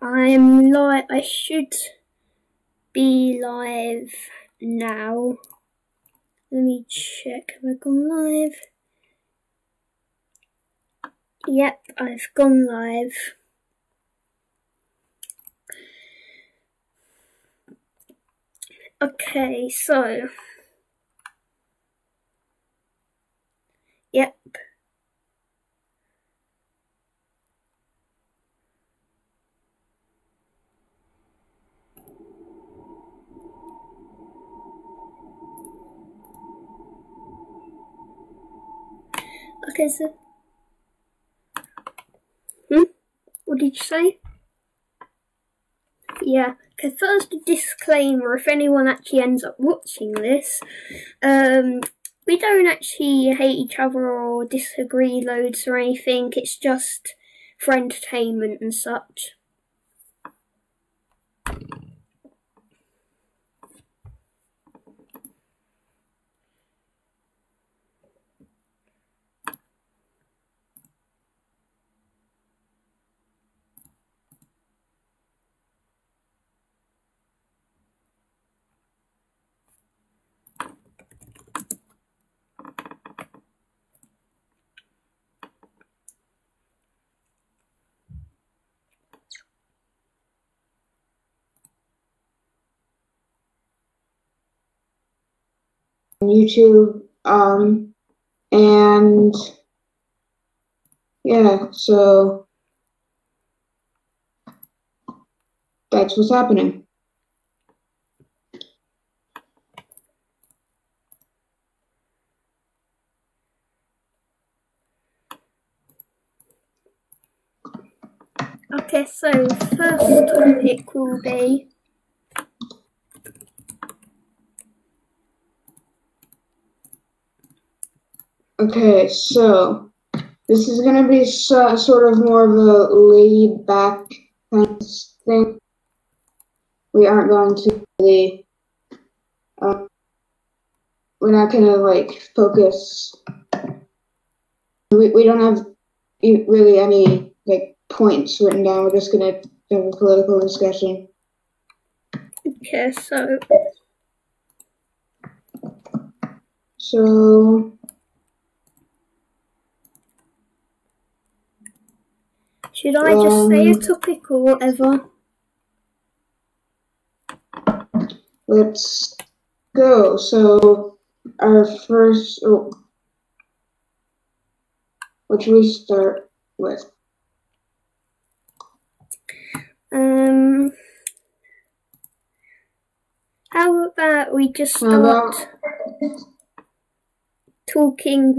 I'm live. I should be live now. Let me check. Have I gone live? Yep, I've gone live. Okay, so. Yep. Okay, so. What did you say? Yeah. Okay, first a disclaimer, if anyone actually ends up watching this, we don't actually hate each other or disagree loads or anything, it's just for entertainment and such. YouTube, and yeah, so that's what's happening. Okay, so first topic will be okay, so this is going to be sort of more of a laid back kind of thing. We aren't going to really, we're not going to like focus, we don't have really any like points written down. We're just going to have a political discussion. okay, so should I just say a topic or whatever? Let's go. So our first, what should we start with? How about we just start talking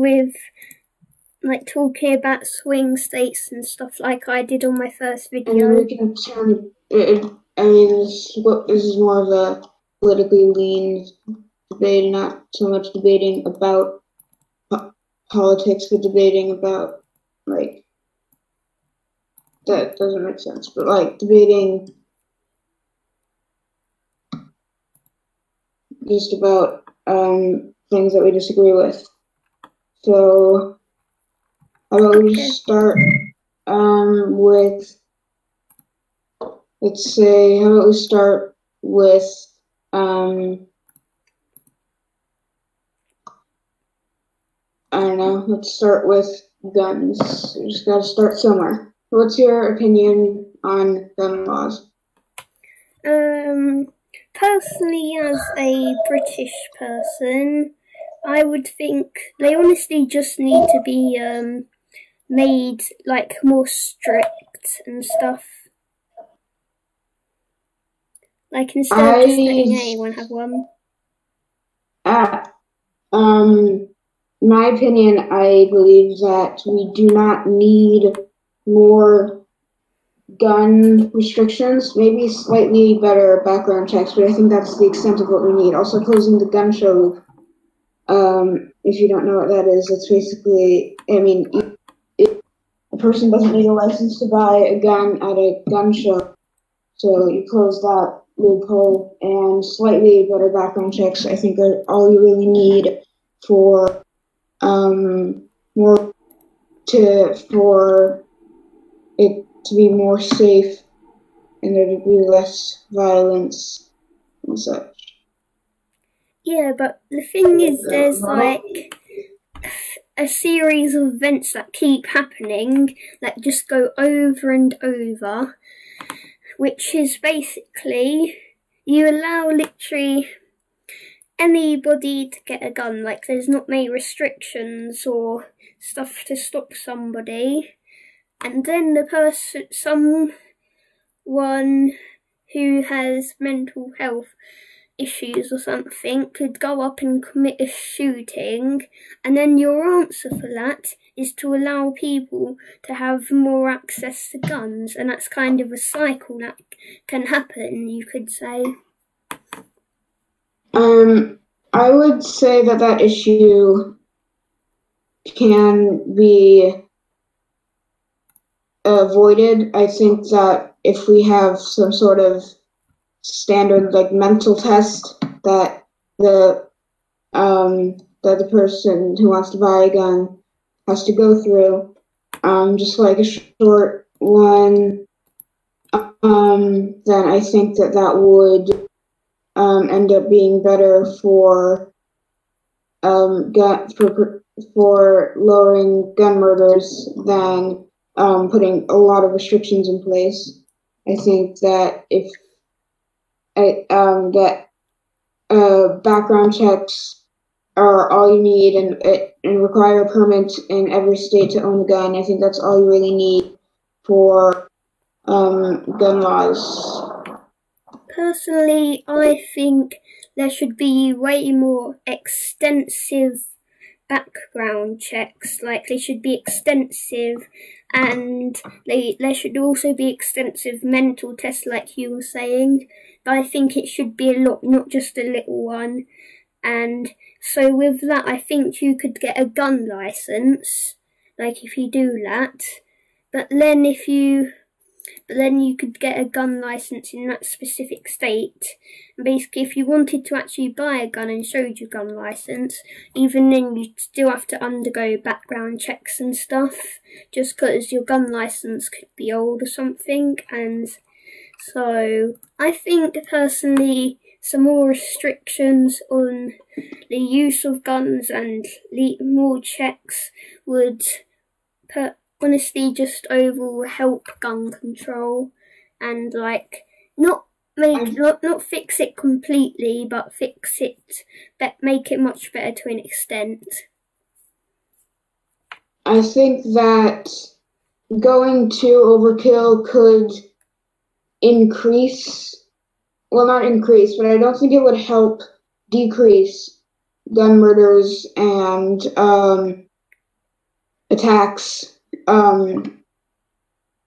about swing states and stuff like I did on my first video. We can turn it, I mean, this is more of a politically lean debate, not so much debating about politics, but debating about, like, that doesn't make sense, but like debating just about things that we disagree with. So how about we start with, let's say, how about we start with I don't know, let's start with guns. We just gotta start somewhere. What's your opinion on gun laws? Personally, as a British person, I would think they honestly just need to be made like more strict and stuff. Like instead of just letting anyone have one. In my opinion, I believe that we do not need more gun restrictions, maybe slightly better background checks, but I think that's the extent of what we need. Also, closing the gun show loop. If you don't know what that is, it's basically, I mean, if a person doesn't need a license to buy a gun at a gun show, so you close that loophole, and slightly better background checks, I think, are all you really need for for it to be more safe and there to be less violence and such. Yeah, but the thing is, there's like a series of events that keep happening that just go over and over, which is basically you allow literally anybody to get a gun. Like, there's not many restrictions or stuff to stop somebody, and then someone who has mental health issues or something could go up and commit a shooting, and then your answer for that is to allow people to have more access to guns, and that's kind of a cycle that can happen, you could say. I would say that issue can be avoided. I think that if we have some sort of standard like mental test that the person who wants to buy a gun has to go through, just like a short one, then I think that would end up being better for lowering gun murders than putting a lot of restrictions in place. I think that if background checks are all you need and require a permit in every state to own a gun, I think that's all you really need for gun laws. Personally, I think there should be way more extensive background checks. Like, they should be extensive, and there should also be extensive mental tests, like you were saying. But I think it should be a lot, not just a little one. And so with that, I think you could get a gun license, like if you do that. But then you could get a gun license in that specific state. And basically, if you wanted to actually buy a gun and showed your gun license, even then you'd still have to undergo background checks and stuff, just because your gun license could be old or something. And so I think personally some more restrictions on the use of guns and more checks would honestly just overall help gun control, and like not fix it completely, but make it much better to an extent. I think that going to overkill could not increase, but I don't think it would help decrease gun murders and attacks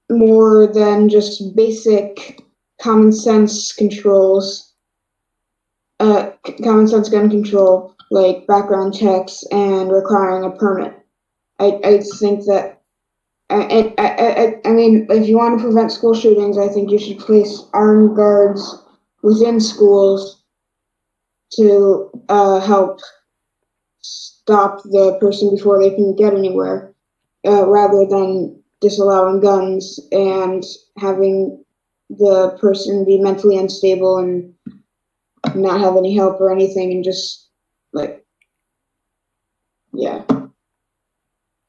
more than just basic common sense controls, common sense gun control, like background checks and requiring a permit. I think that, I mean, if you want to prevent school shootings, I think you should place armed guards within schools to help stop the person before they can get anywhere, rather than disallowing guns and having the person be mentally unstable and not have any help or anything, and just like, yeah.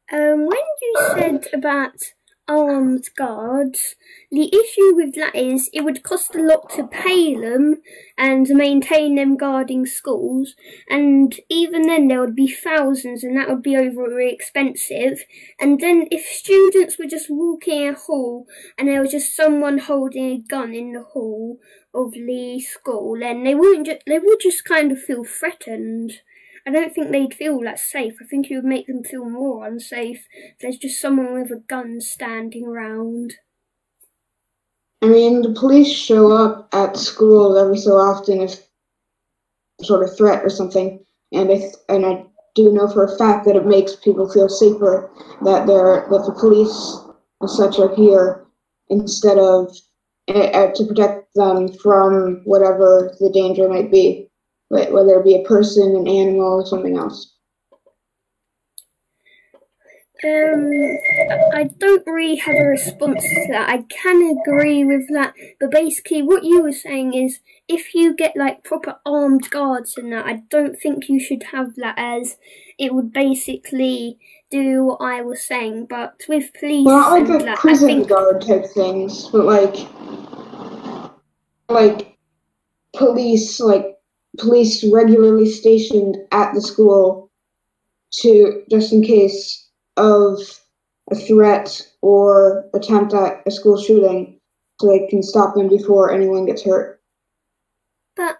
When you said about armed guards, the issue with that is it would cost a lot to pay them and maintain them guarding schools, and even then there would be thousands, and that would be overly expensive. And then if students were just walking in a hall and there was just someone holding a gun in the hall of the school, then they would just kind of feel threatened. I don't think they'd feel that safe. I think it would make them feel more unsafe if there's just someone with a gun standing around. I mean, the police show up at schools every so often if sort of threat or something, and I do know for a fact that it makes people feel safer that the police and such are here instead of to protect them from whatever the danger might be, whether it be a person, an animal, or something else. I don't really have a response to that. I can agree with that, but basically what you were saying is if you get like proper armed guards and that, I don't think you should have that, as it would basically do what I was saying. But with police, Well, not and like a that, prison guard type things, but like police regularly stationed at the school to just in case of a threat or attempt at a school shooting, so they can stop them before anyone gets hurt. But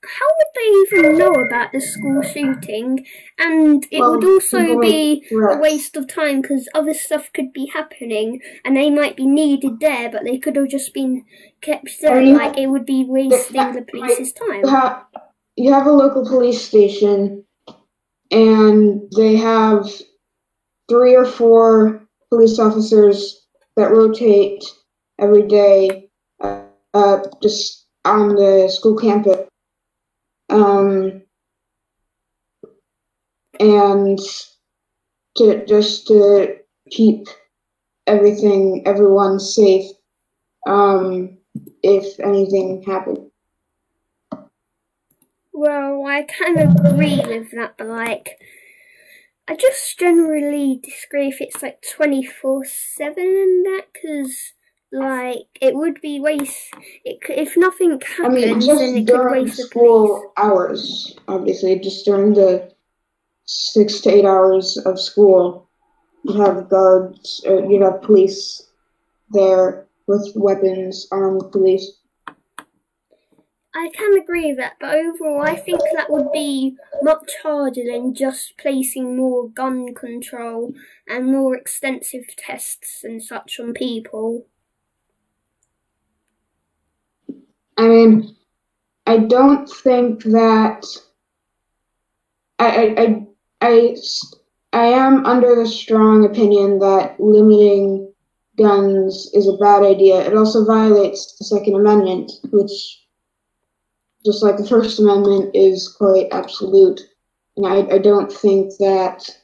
how would they even know about the school shooting? And it would also be a waste of time because other stuff could be happening and they might be needed there, but they could have just been kept there. It would be wasting the police's time. You have a local police station and they have 3 or 4 police officers that rotate every day just on the school campus. And to keep everyone safe if anything happened. Well, I kind of agree with that, but I just generally disagree if it's 24/7 and that, because it would be waste. If nothing happens, then it could waste the school hours. Obviously, just during the 6 to 8 hours of school, you'd have guards, or you'd have police there with weapons, armed police. I can agree with that, but overall I think that would be much harder than just placing more gun control and more extensive tests and such on people. I mean, I don't think that I am under the strong opinion that limiting guns is a bad idea. It also violates the Second Amendment, which, just like the First Amendment, is quite absolute. And I don't think that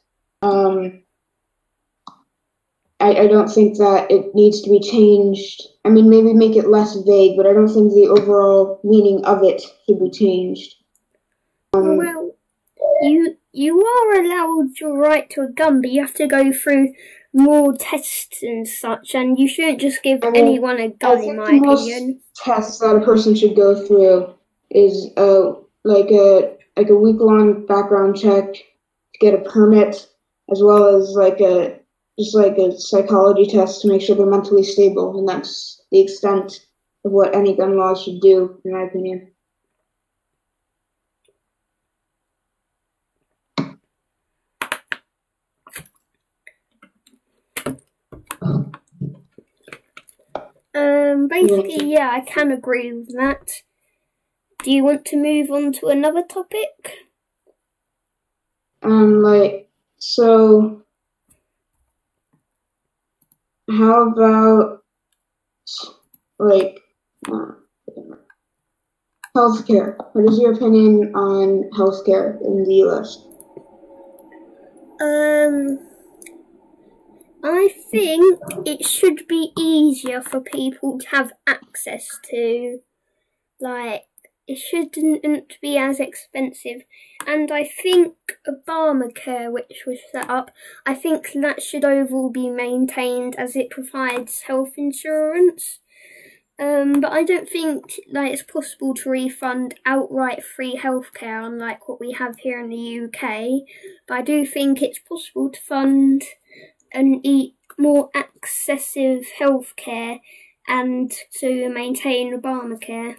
I don't think that it needs to be changed. I mean, maybe make it less vague, but I don't think the overall meaning of it should be changed. Well, you are allowed your right to a gun, but you have to go through more tests and such, and you shouldn't just give anyone a gun, in my opinion. Tests that a person should go through is like a week-long background check to get a permit, as well as a psychology test to make sure they're mentally stable, and that's the extent of what any gun laws should do, in my opinion. Basically, yeah, I can agree with that. Do you want to move on to another topic? So how about healthcare? What is your opinion on healthcare in the U.S.? I think it should be easier for people to have access to. It shouldn't be as expensive. And I think Obamacare, which was set up, I think that should overall be maintained as it provides health insurance. But I don't think it's possible to refund outright free healthcare unlike what we have here in the UK. But I do think it's possible to fund and more accessible healthcare and to maintain Obamacare.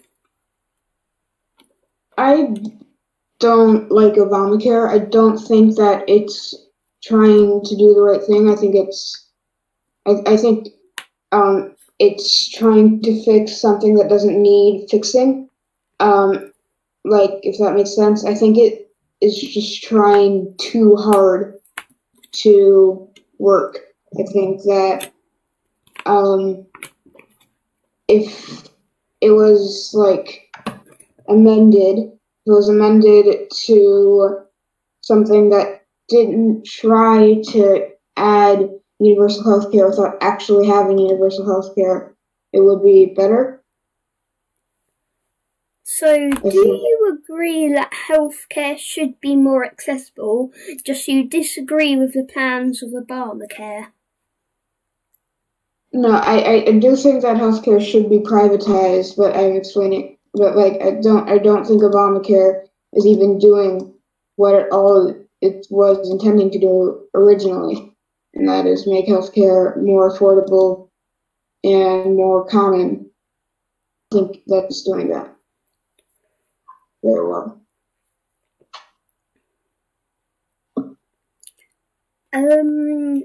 I don't like Obamacare. I don't think that it's trying to do the right thing. I think it's trying to fix something that doesn't need fixing. If that makes sense. I think it is just trying too hard to work. I think that if it was amended to something that didn't try to add universal health care without actually having universal health care, it would be better. So, do you agree that healthcare should be more accessible, just you disagree with the plans of Obamacare? No, I do think that healthcare should be privatized, but I'm explaining. But like, I don't think Obamacare is even doing what it was intending to do originally, and that is make healthcare more affordable and more common. I think that's doing that very well. I don't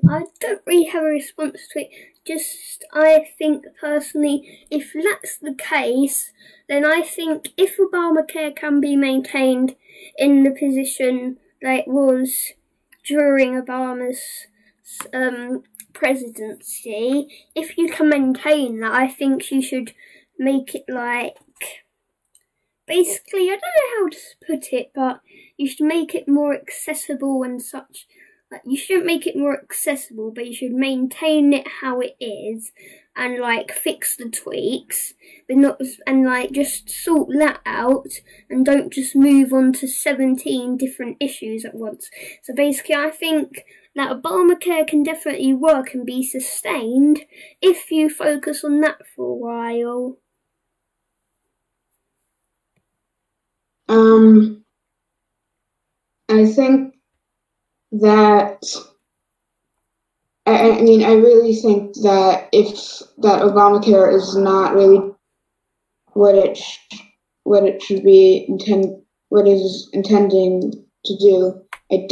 really have a response to it. Just, I think personally, if that's the case, then I think if Obamacare can be maintained in the position that it was during Obama's presidency, if you can maintain that, I think you should make it like, basically, I don't know how to put it, but you should make it more accessible and such. Like, you shouldn't make it more accessible, but you should maintain it how it is and like fix the tweaks, but not, and like just sort that out and don't just move on to 17 different issues at once. So basically, I think that Obamacare can definitely work and be sustained if you focus on that for a while. I think that I mean, I really think that that Obamacare is not really what it should be what it is intending to do. I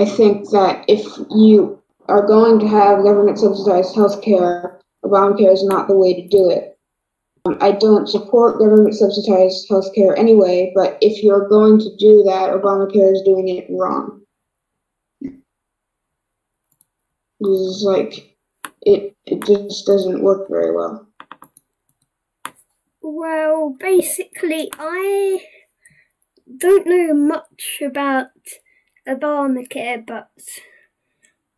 think that if you are going to have government subsidized healthcare, Obamacare is not the way to do it. I don't support government subsidized healthcare anyway, but if you're going to do that, Obamacare is doing it wrong. It's like, it just doesn't work very well. Well, basically, I don't know much about Obamacare, but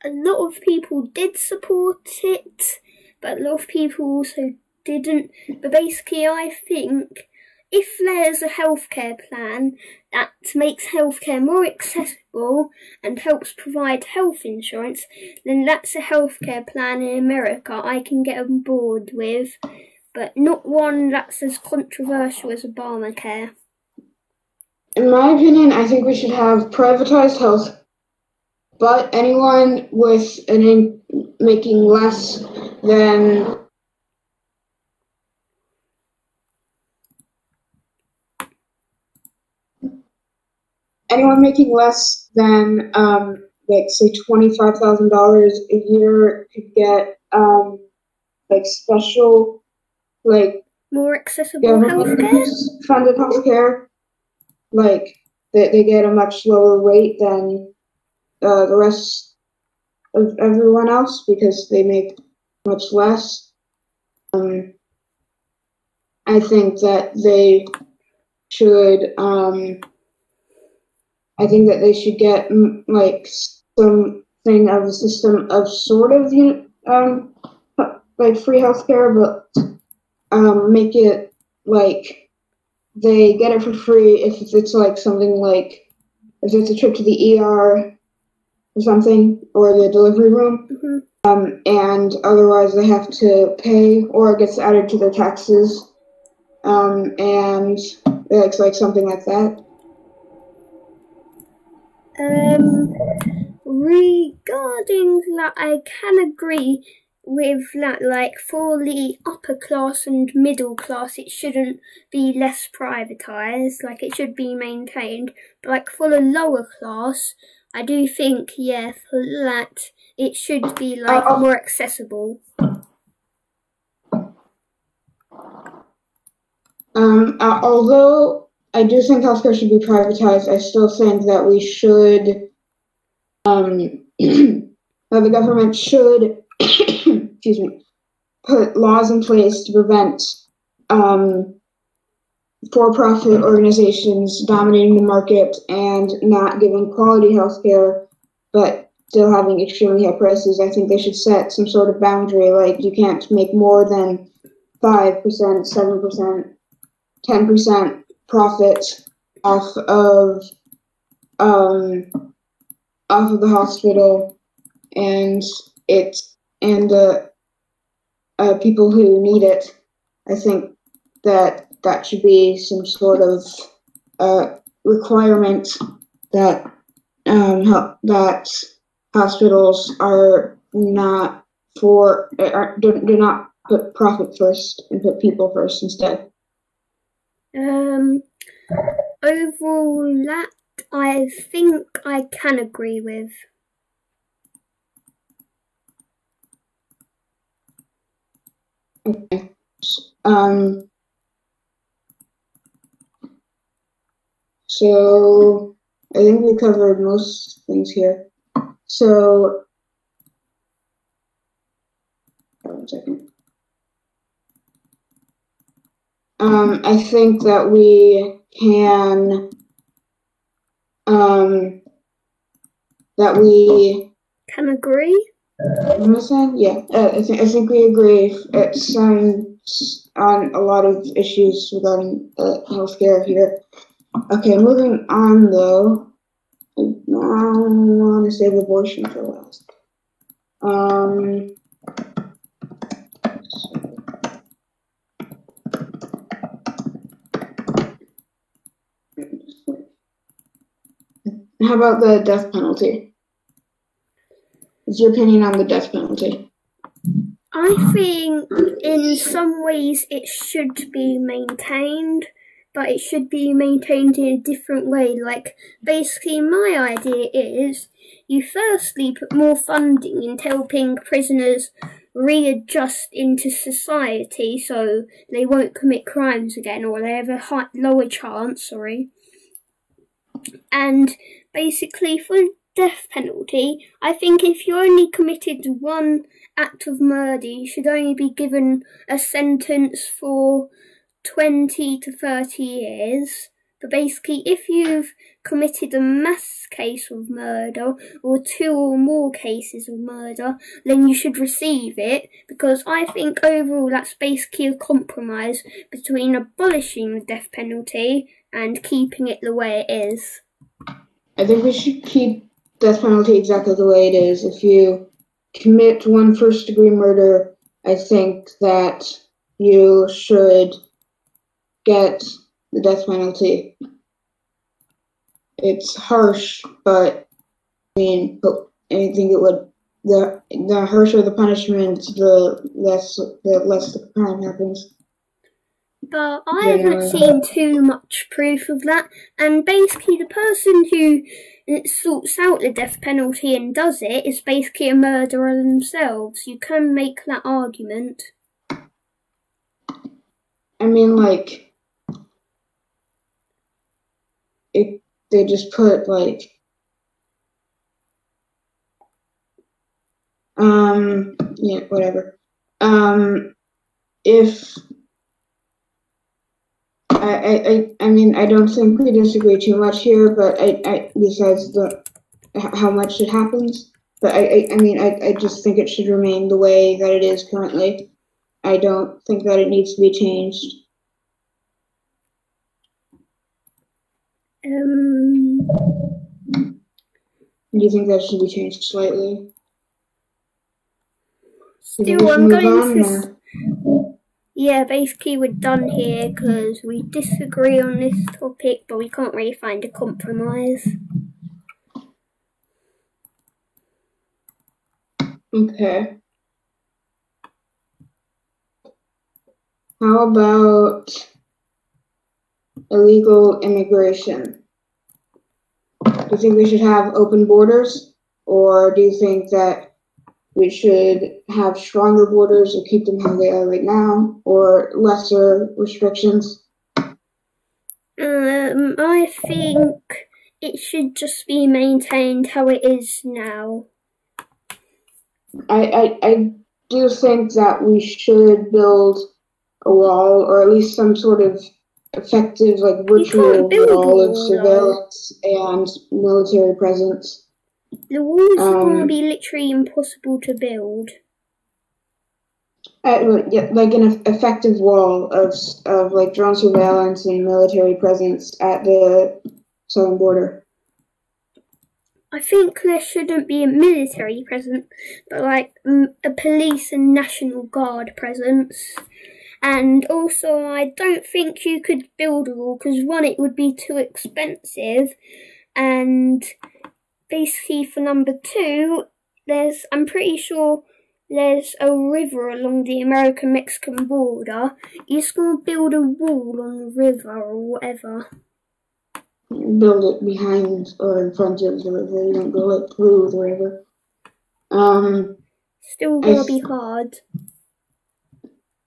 a lot of people did support it, but a lot of people also didn't. But basically, I think if there's a healthcare plan that makes healthcare more accessible and helps provide health insurance, then that's a healthcare plan in America I can get on board with, but not one that's as controversial as Obamacare. In my opinion, I think we should have privatized health, but anyone with making less than like say $25,000 a year could get like special like more accessible healthcare, funded healthcare. Like they get a much lower rate than the rest of everyone else because they make much less. I think that they should. I think that they should get like something of a system of sort of like free healthcare, but make it like they get it for free if it's like something like if it's a trip to the ER or something, or the delivery room, and otherwise they have to pay, or it gets added to their taxes, and it's like something like that. Regarding that, I can agree with that, like, for the upper class and middle class, it shouldn't be less privatised, like, it should be maintained, but, like, for the lower class, I do think, yeah, for that, it should be, like, more accessible. Although I do think healthcare should be privatized, I still think that we should, that the government should, excuse me, put laws in place to prevent for-profit organizations dominating the market and not giving quality healthcare, but still having extremely high prices. I think they should set some sort of boundary, like you can't make more than 5%, 7%, 10% profit off of the hospital and the people who need it. I think that should be some sort of requirement that that hospitals are not do not put profit first and put people first instead. Overall, that I think I can agree with. Okay. So I think we covered most things here. So, 1 second. I think that we can, agree. What am I saying? Yeah, I think we agree. It's on a lot of issues regarding healthcare here. Okay, moving on though. I want to save abortion for last. How about the death penalty? What's your opinion on the death penalty? I think in some ways it should be maintained, but it should be maintained in a different way. Like, basically my idea is you firstly put more funding into helping prisoners readjust into society so they won't commit crimes again, or they have a lower chance, And basically for death penalty, I think if you only committed one act of murder, you should only be given a sentence for 20 to 30 years. But basically, if you've committed a mass case of murder or 2 or more cases of murder, then you should receive it, because I think overall that's basically a compromise between abolishing the death penalty and keeping it the way it is. I think we should keep death penalty exactly the way it is. If you commit one first-degree murder, I think that you should get the death penalty. It's harsh, but I think it would. The harsher the punishment, the less the crime happens. But I haven't seen too much proof of that, and basically the person who sorts out the death penalty and does it is basically a murderer themselves. You can make that argument. I mean, like, if they just put, like, yeah, whatever. If I mean, I don't think we disagree too much here, but besides how much it happens, but I just think it should remain the way that it is currently. I don't think that it needs to be changed. Do you think that should be changed slightly? Still, I'm going to... Yeah, basically we're done here because we disagree on this topic, but we can't really find a compromise. Okay. How about illegal immigration? Do you think we should have open borders, or do you think that we should have stronger borders or keep them how they are right now, or lesser restrictions? I think it should just be maintained how it is now. I do think that we should build a wall, or at least some sort of effective, like, virtual wall of surveillance and military presence. The walls are going to be literally impossible to build. Like an effective wall of like drone surveillance and military presence at the southern border. I think there shouldn't be a military presence, but like a police and National Guard presence. And also, I don't think you could build a wall because one, it would be too expensive, and basically for number two, I'm pretty sure there's a river along the American-Mexican border. You're just going to build a wall on the river or whatever. Build it behind or in front of the river. You don't build it through the river. Still gonna be hard.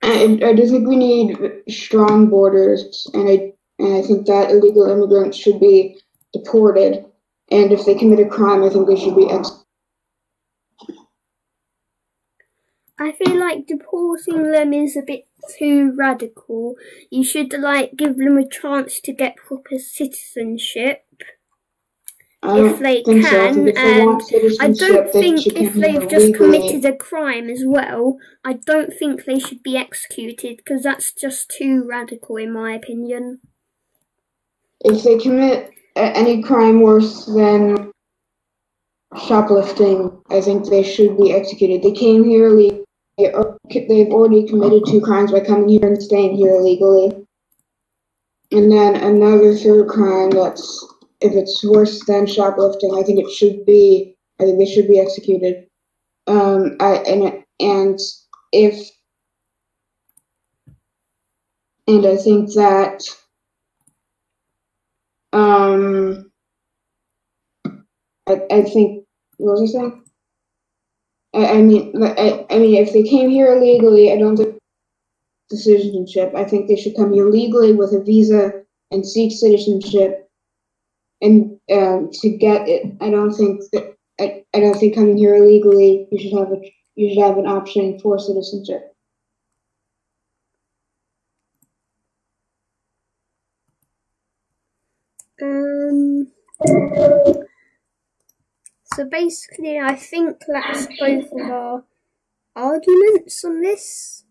I do think we need strong borders, and I think that illegal immigrants should be deported. And if they commit a crime, I think they should be executed. I feel like deporting them is a bit too radical. You should like give them a chance to get proper citizenship if they can, and I don't think if they've just committed a crime as well, I don't think they should be executed because that's just too radical in my opinion. If they commit any crime worse than shoplifting, I think they should be executed. They came here illegally. They've already committed 2 crimes by coming here and staying here illegally. And then another third crime that's, if it's worse than shoplifting, I think they should be executed. I think that I think, what was I saying? I mean, if they came here illegally, I don't think the citizenship. I think they should come here legally with a visa and seek citizenship. And to get it, I don't think coming here illegally, you should have an option for citizenship. So basically, I think that's both of our arguments on this.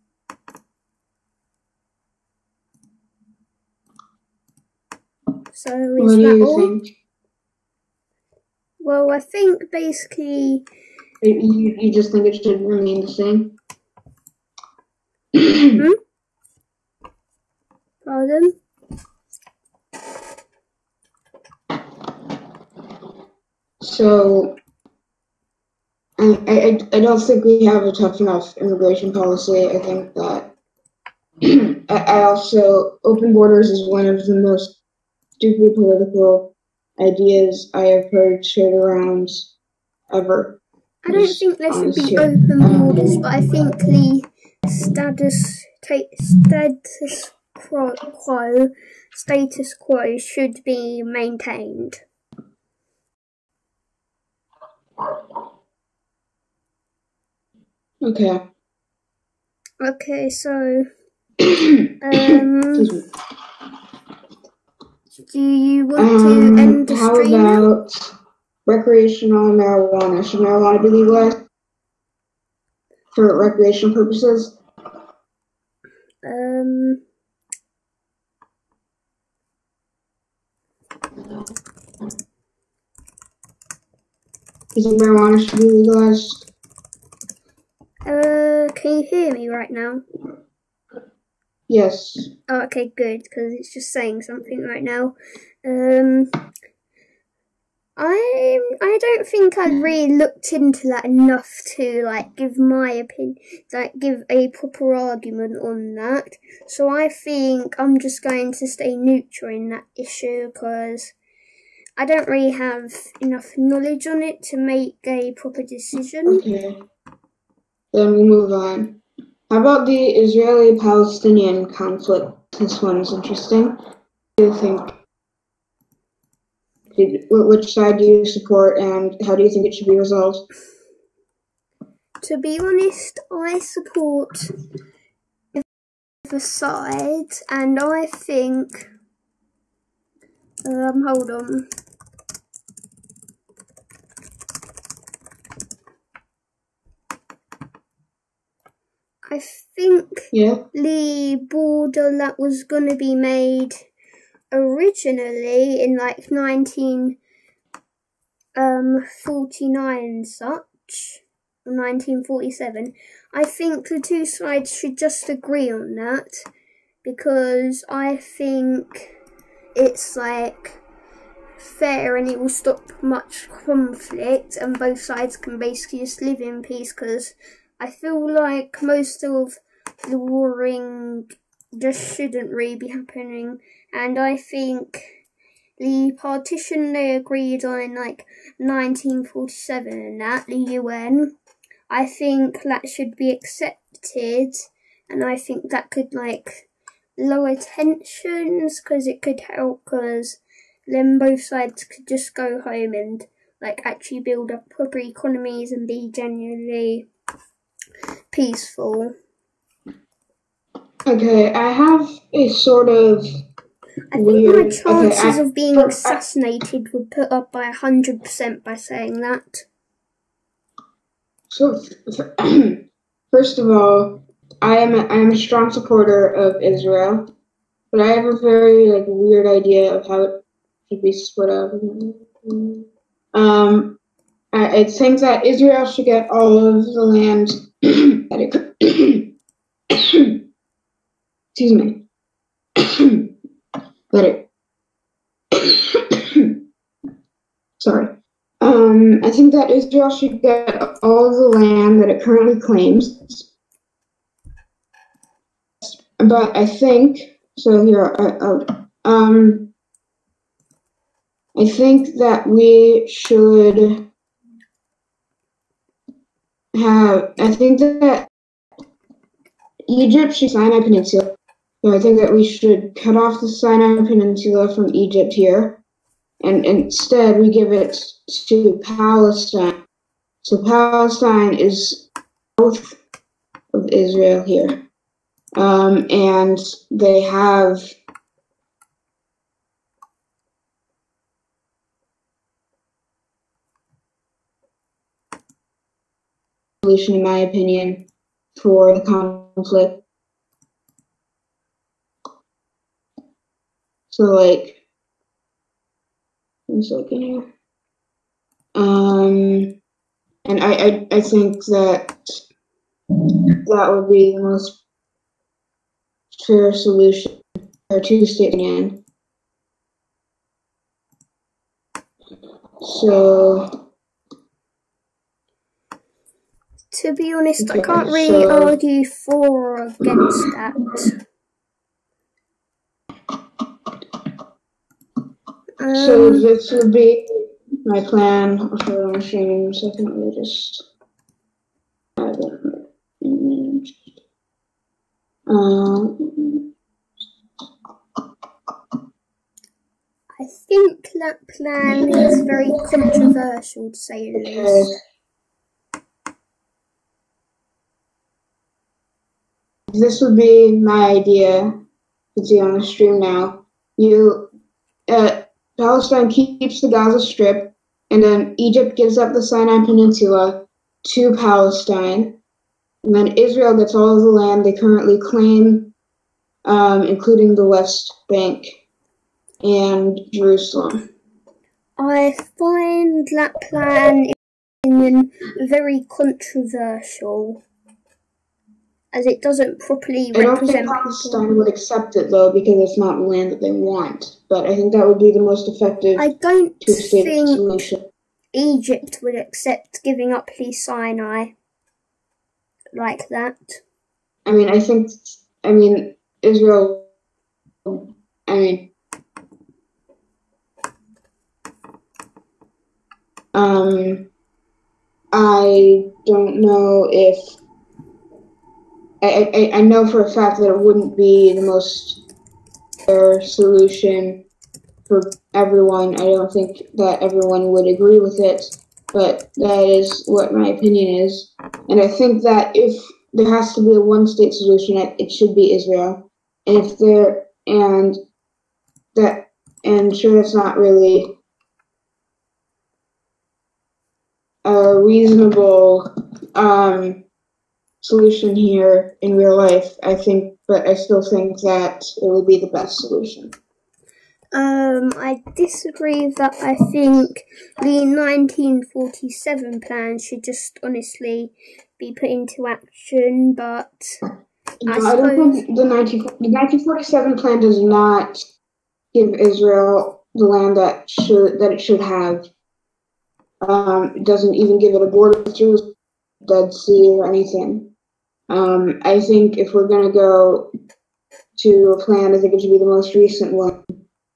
So is that all? Think? Well, I think basically... You just think it should remain the same? Pardon? So, I don't think we have a tough enough immigration policy. I think that I also, open borders is one of the most stupid political ideas I have heard shared around ever. I don't think there should be open borders, but I think the status quo should be maintained. Okay, so do you want to end the stream? How about recreational marijuana? Should marijuana be legalized for recreational purposes? Do you think marijuana should be legalized? Can you hear me right now? Yes. Oh, okay, good, because it's just saying something right now. I don't think I've really looked into that enough to like give my opinion, like give a proper argument on that. So I think I'm just going to stay neutral in that issue because I don't really have enough knowledge on it to make a proper decision. Okay. Then we move on. How about the Israeli-Palestinian conflict? This one is interesting. What do you think? Which side do you support, and how do you think it should be resolved? To be honest, I support the side, and I think... hold on. I think Yeah. the border that was going to be made originally in like 1949 and such, or 1947, I think the two sides should just agree on that, because I think it's like fair and it will stop much conflict and both sides can basically just live in peace, because I feel like most of the warring just shouldn't really be happening, and I think the partition they agreed on in like 1947 and that, the UN, I think that should be accepted, and I think that could like lower tensions, because it could help, because then both sides could just go home and like actually build up proper economies and be genuinely peaceful. Okay, I have a sort of I think my chances of being assassinated were put up by 100% by saying that. So, first of all, I am a strong supporter of Israel, but I have a very like weird idea of how it should be split up. I think that Israel should get all of the land that it could. Excuse me. Sorry. I think that Israel should get all the land that it currently claims. But I think I think that we should have. I think that Egypt should Sinai Peninsula. So I think that we should cut off the Sinai Peninsula from Egypt here, and instead we give it to Palestine. So Palestine is south of Israel here. And they have solution, in my opinion, for the conflict. So, like, 1 second here. And I think that would be the most fair solution, or two-state union. So, to be honest, I can't really argue for or against that. So this would be my plan. I'll show it on the screen in a second. Let me just add it. I think that plan is very controversial, to say the least. This would be my idea. You can see on the stream now. Palestine keeps the Gaza Strip, and then Egypt gives up the Sinai Peninsula to Palestine, and then Israel gets all of the land they currently claim, including the West Bank and Jerusalem. I find that plan, in my opinion, very controversial, as it doesn't properly represent people. I don't think Palestine would accept it, though, because it's not land that they want. But I think that would be the most effective two-state solution. Egypt would accept giving up the Sinai like that. Israel, I don't know if, I know for a fact that it wouldn't be the most fair solution for everyone. I don't think that everyone would agree with it, but that is what my opinion is. And I think that if there has to be a one-state solution, it should be Israel. And if there, and sure, that's not really a reasonable solution here in real life, but I still think that it would be the best solution. I disagree with that. I think the 1947 plan should just honestly be put into action, but I don't think the 1947 plan does not give Israel the land that it should have. It doesn't even give it a border through the Dead Sea or anything. I think if we're going to go to a plan, I think it should be the most recent one,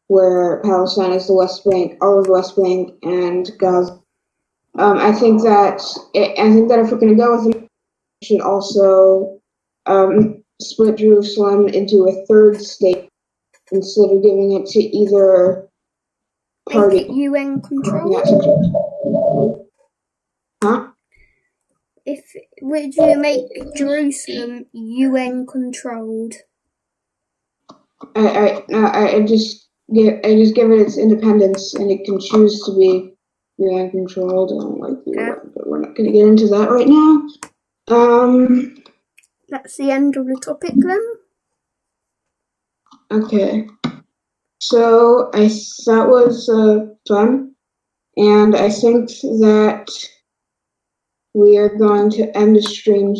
where Palestine is the West Bank, all of the West Bank, and Gaza. I think that if we're going to go with it, we should also split Jerusalem into a third state instead of giving it to either party. Make it UN controlled? Huh? Would you make Jerusalem UN controlled? I just give it its independence, and it can choose to be UN controlled. I don't like UN, but we're not going to get into that right now. That's the end of the topic then. Okay. So that was fun, and I think that we are going to end the stream